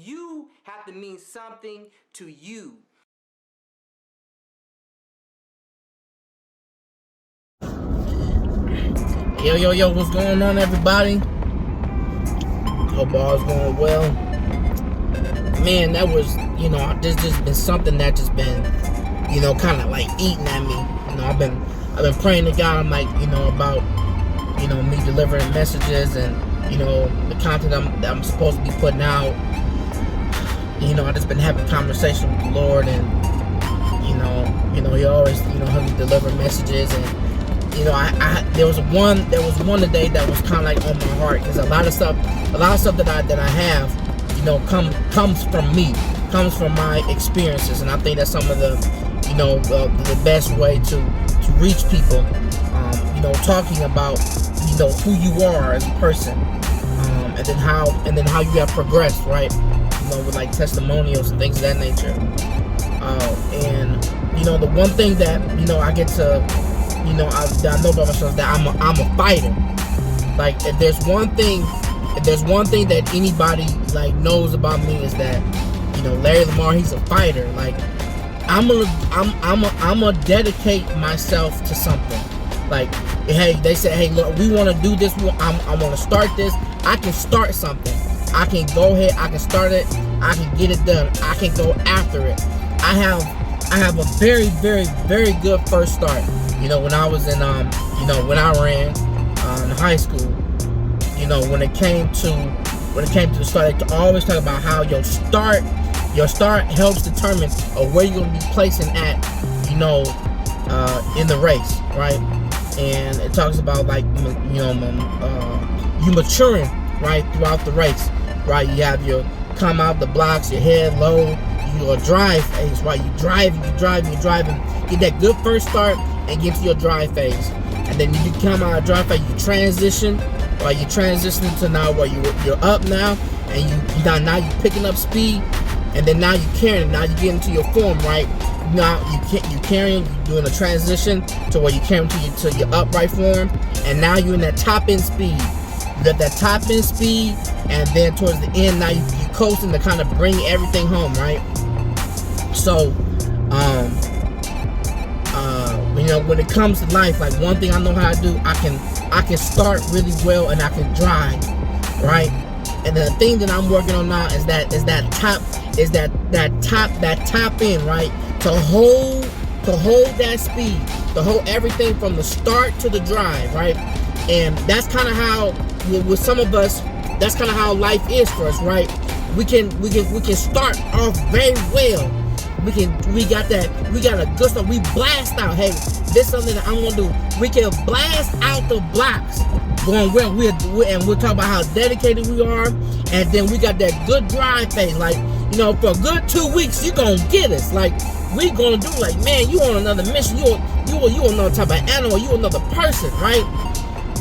You have to mean something to you. Yo, what's going on, everybody? Hope all's going well. Man, that was, there's just been something that just been, kind of like eating at me. I've been praying to God. I'm like, about, me delivering messages and, the content that I'm supposed to be putting out. I just been having conversations with the Lord, and, He always, help me deliver messages. And there was one today that was kind of like on my heart, because a lot of stuff that I have, comes from me, comes from my experiences, and I think that's some of the best way to reach people, talking about who you are as a person, and then how you have progressed, right? With like testimonials and things of that nature, and the one thing that I get to I know about myself, that I'm a fighter. Like, if there's one thing that anybody like knows about me, is that Larry Lamar, he's a fighter. Like, I'm gonna dedicate myself to something. Like, hey, they say, hey, look, we want to do this. I want to start this. I can start something. I can go ahead. I can start it. I can get it done. I can go after it. I have a very, very, very good first start. When I was in, when I ran in high school, when it came to the start, I always talk about how your start helps determine where you're going to be placing at, in the race, right? And it talks about, like, you maturing, right, throughout the race, right? You have your come out the blocks, your head low, your drive phase, right? You driving, get that good first start, and get to your drive phase. And then you come out of drive phase, you transition, right? You transitioning to now where you're up now, and now you're picking up speed, and then now you're carrying. Now you get into your form, right? Now you're carrying, you're doing a transition to where you carry to your upright form, and now you're in that top end speed. You got that top end speed, and then towards the end, now you're coasting to kind of bring everything home, right? So, when it comes to life, like, one thing I know how to do, I can start really well, and I can drive, right? And the thing that I'm working on now is that top end, right? To hold that speed, to hold everything from the start to the drive, right? And that's kind of how, with some of us, that's kind of how life is for us, right? We can start off very well. We got a good stuff. We blast out. Hey, this is something that I'm gonna do. We can blast out the blocks going well. We'll talk about how dedicated we are, and then we got that good drive phase. Like, for a good 2 weeks, you gonna get us. Like, we gonna do, like, man, you on another mission. You another type of animal. You another person, right?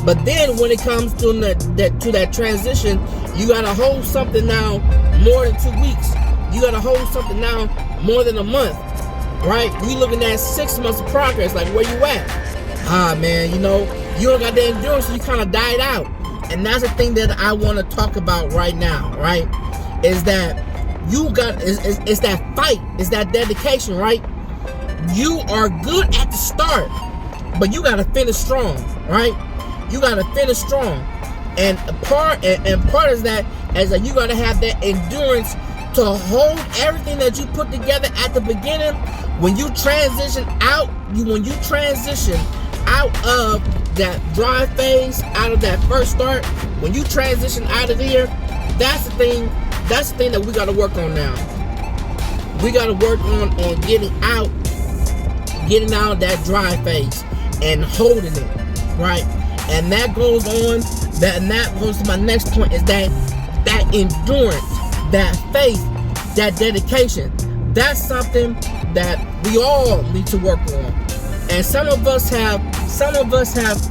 But then when it comes to that transition, you gotta hold something now more than 2 weeks. You gotta hold something now more than a month, right? We looking at 6 months of progress. Like, where you at? Man, you don't got the endurance, so you kind of died out. And that's the thing that I want to talk about right now, right? Is that it's that fight, it's that dedication, right? You are good at the start, but you gotta finish strong, right? You gotta finish strong, and part is that you gotta have that endurance to hold everything that you put together at the beginning. When you transition out of that drive phase, out of that first start, when you transition out of there, that's the thing that we got to work on now. We got to work on getting out of that drive phase and holding it, right? And that goes on, that goes to my next point, is that endurance, that faith, that dedication. That's something that we all need to work on. And some of us have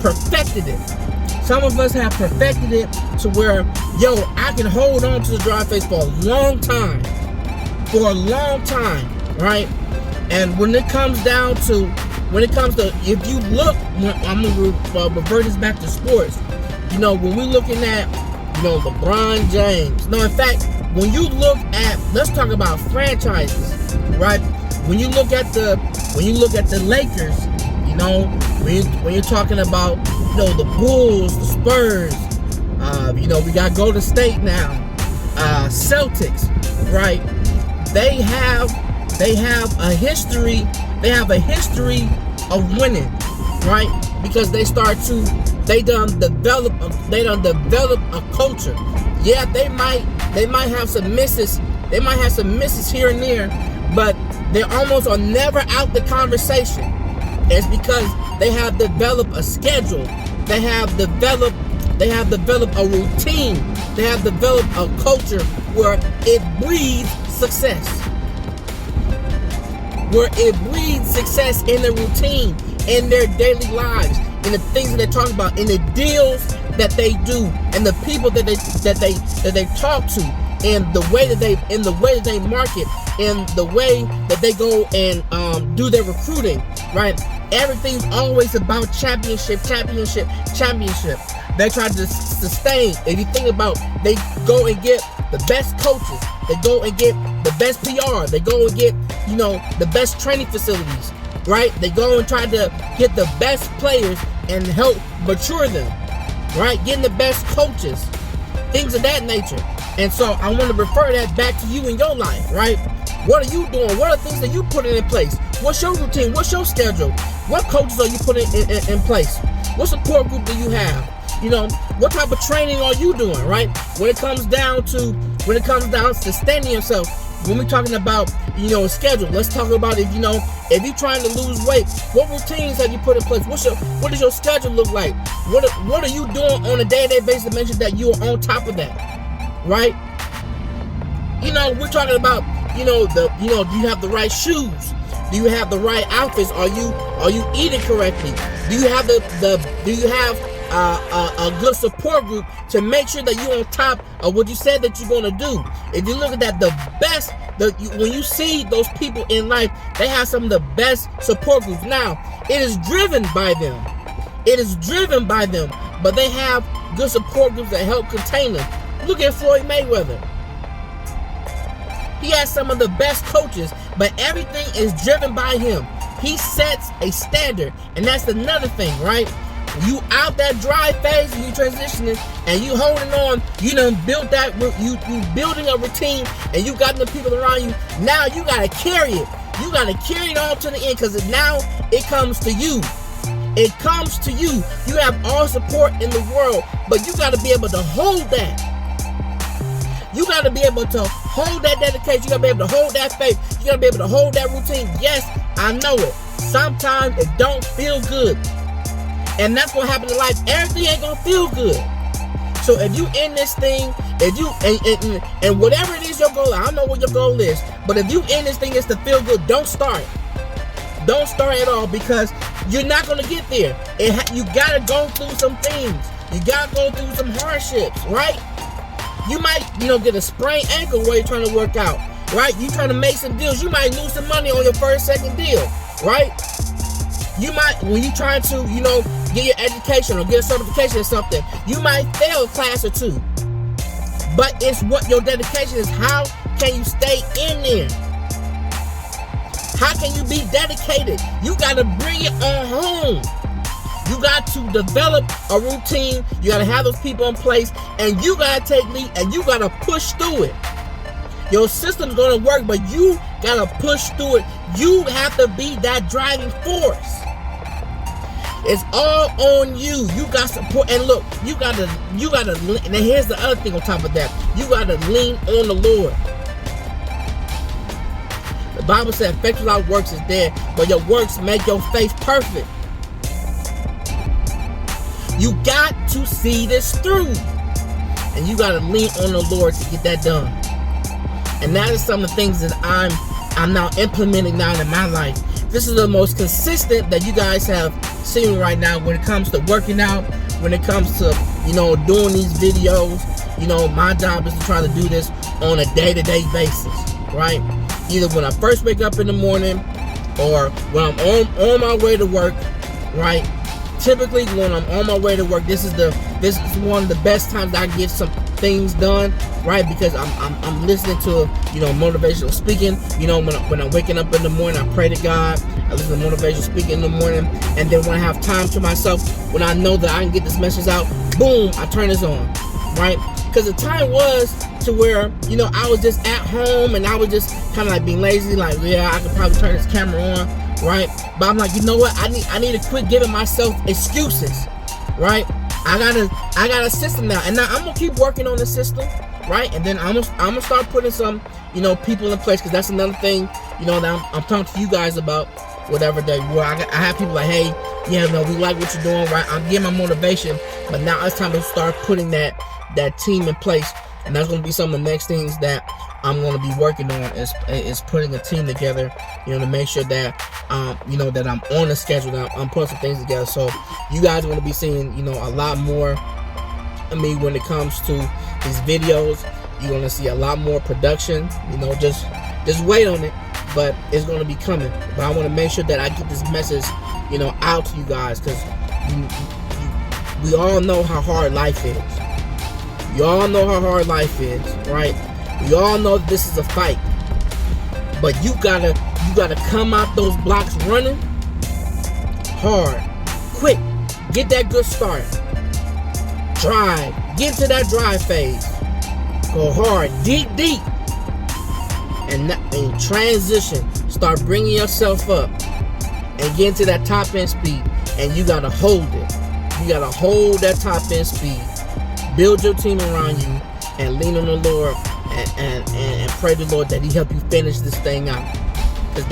perfected it. Some of us have perfected it to where, I can hold on to the drive phase for a long time, right? And when it comes to, if you look, I'm gonna revert this back to sports. When we're looking at, LeBron James. No, in fact, when you look at, let's talk about franchises, right? When you look at the Lakers, you know, when you're talking about, you know, the Bulls, the Spurs, you know, we got Golden State now, Celtics, right? They have a history. They have a history of winning, right? Because they done develop a culture. Yeah, they might have some misses. They might have some misses here and there, but they almost are never out the conversation. It's because they have developed a schedule. They have developed a routine. They have developed a culture where it breeds success. Where it breeds success in their routine, in their daily lives, in the things that they talk about, in the deals that they do, and the people that they talk to, and the way that they market, and the way that they go and do their recruiting, right? Everything's always about championship. They try to sustain. If you think about, they go and get the best coaches. They go and get the best PR. They go and get, you know, the best training facilities, right? They go and try to get the best players and help mature them, right? Getting the best coaches, things of that nature. And so I want to refer that back to you in your life, right? What are you doing? What are the things that you putting in place? What's your routine? What's your schedule? What coaches are you putting in place? What support group do you have? You know, what type of training are you doing, right? When it comes down to sustaining yourself, when we're talking about, you know, a schedule, let's talk about if you're trying to lose weight, what routines have you put in place? What does your schedule look like? What are you doing on a day-to-day basis to make sure that you are on top of that, right? You know, we're talking about, do you have the right shoes? Do you have the right outfits? Are you eating correctly? Do you have a good support group to make sure that you're on top of what you said that you're going to do? If you look at that, when you see those people in life, they have some of the best support groups. Now, it is driven by them. But they have good support groups that help contain them. Look at Floyd Mayweather. He has some of the best coaches, but everything is driven by him. He sets a standard, and that's another thing, right? You out that dry phase and you transitioning and you holding on, you done built that, you building a routine and you got the people around you. Now you gotta carry it. You gotta carry it on to the end, because now it comes to you. It comes to you. You have all support in the world, but you gotta be able to hold that. You gotta be able to hold that dedication. You gotta be able to hold that faith. You gotta be able to hold that routine. Yes, I know it. Sometimes it don't feel good. And that's what happens in life. Everything ain't gonna feel good. So if you in this thing, if you and whatever it is your goal, I don't know what your goal is, but if you in this thing is to feel good, don't start. Don't start at all, because you're not gonna get there. You gotta go through some things. You gotta go through some hardships, right? You might, get a sprained ankle while you're trying to work out, right? You trying to make some deals. You might lose some money on your first, second deal, right? You might, when you trying to, get your education or get a certification or something, you might fail a class or two. But it's what your dedication is. How can you stay in there? How can you be dedicated? You got to bring it on home. You got to develop a routine. You got to have those people in place, and you got to take lead, and you got to push through it. Your system's going to work, but you got to push through it. You have to be that driving force. It's all on you. You got support. And look, you got to, and here's the other thing on top of that. You got to lean on the Lord. The Bible said, faith without works is dead, but your works make your faith perfect. You got to see this through. And you got to lean on the Lord to get that done. And that is some of the things that I'm now implementing now in my life. This is the most consistent that you guys have seen right now when it comes to working out, when it comes to, doing these videos. My job is to try to do this on a day-to-day basis, right? Either when I first wake up in the morning or when I'm on my way to work, right? Typically when I'm on my way to work, this is one of the best times I get some things done, right? Because I'm listening to, you know, motivational speaking. You know, when I'm waking up in the morning, I pray to God. I listen to motivational speaking in the morning, and then when I have time to myself, when I know that I can get this message out, boom, I turn this on, right? Because the time was to where, you know, I was just at home and I was just kind of like being lazy, like, yeah, I could probably turn this camera on, right? But I'm like, you know what? I need to quit giving myself excuses, right? I got a system now, and now I'm gonna keep working on the system, right? And then I'm gonna start putting some, you know, people in place, because that's another thing, you know, that I'm talking to you guys about, whatever day where I have people like, hey, yeah, no, we like what you're doing, right? I'm getting my motivation, but now it's time to start putting that team in place, and that's gonna be some of the next things that I'm gonna be working on is putting a team together, you know, to make sure that you know, that I'm on the schedule, that I'm putting some things together. So you guys are gonna be seeing, you know, a lot more of me when it comes to these videos. You're gonna see a lot more production, you know, just wait on it, but it's gonna be coming. But I want to make sure that I get this message, you know, out to you guys, because we all know how hard life is. You all know how hard life is, right? We all know that this is a fight, but you gotta come out those blocks running hard, quick. Get that good start. Drive. Get to that drive phase. Go hard, deep, and transition. Start bringing yourself up and get into that top end speed. And you gotta hold it. You gotta hold that top end speed. Build your team around you and lean on the Lord and pray to the Lord that He help you finish this thing out. Because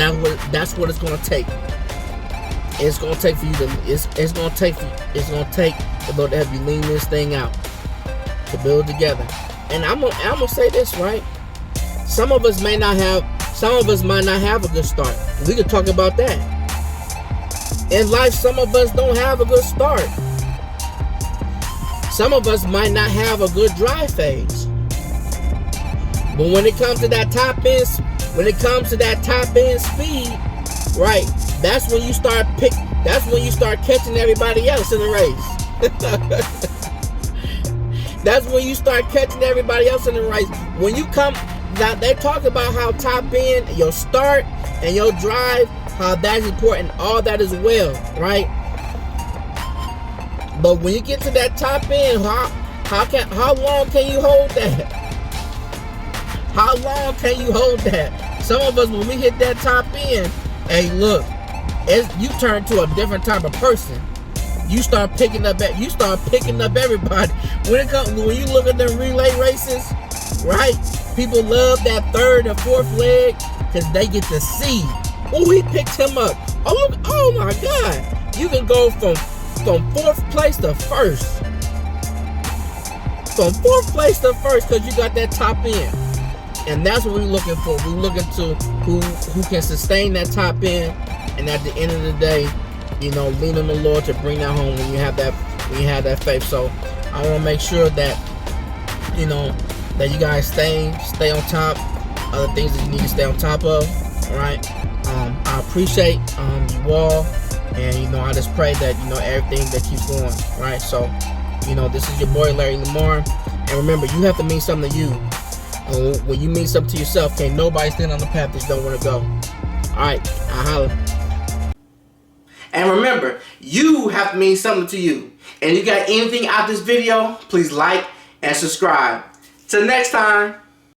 that's what it's gonna take. It's gonna take for you to. It's gonna take the Lord to help you lean this thing out, to build together. And I'm gonna say this, right? Some of us might not have a good start. We could talk about that. In life, some of us don't have a good start. Some of us might not have a good drive phase. But when it comes to that top end speed, right? That's when you start catching everybody else in the race. That's when you start catching everybody else in the race. When you come, now they talk about how top end, your start and your drive, how that's important, all that as well, right? But when you get to that top end, how long can you hold that? How long can you hold that? Some of us, when we hit that top end, hey, look, you turn to a different type of person. You start picking up everybody. When you look at the relay races, right? People love that third and fourth leg because they get to see. Oh, he picked him up. Oh my God! You can go from fourth place to first. From fourth place to first because you got that top end. And that's what we're looking for. We're looking to who can sustain that top end, and at the end of the day, you know, lean on the Lord to bring that home when you have that faith. So I want to make sure that, you know, that you guys stay on top of the things that you need to stay on top of. All right. I appreciate you all, and you know, I just pray that, you know, everything that keeps going. Right. So, you know, this is your boy Larry Lamar, and remember, you have to mean something to you. When you mean something to yourself, can't nobody stand on the path that you don't want to go. Alright, I holla. And remember, you have to mean something to you. And if you got anything out of this video, please like and subscribe. Till next time.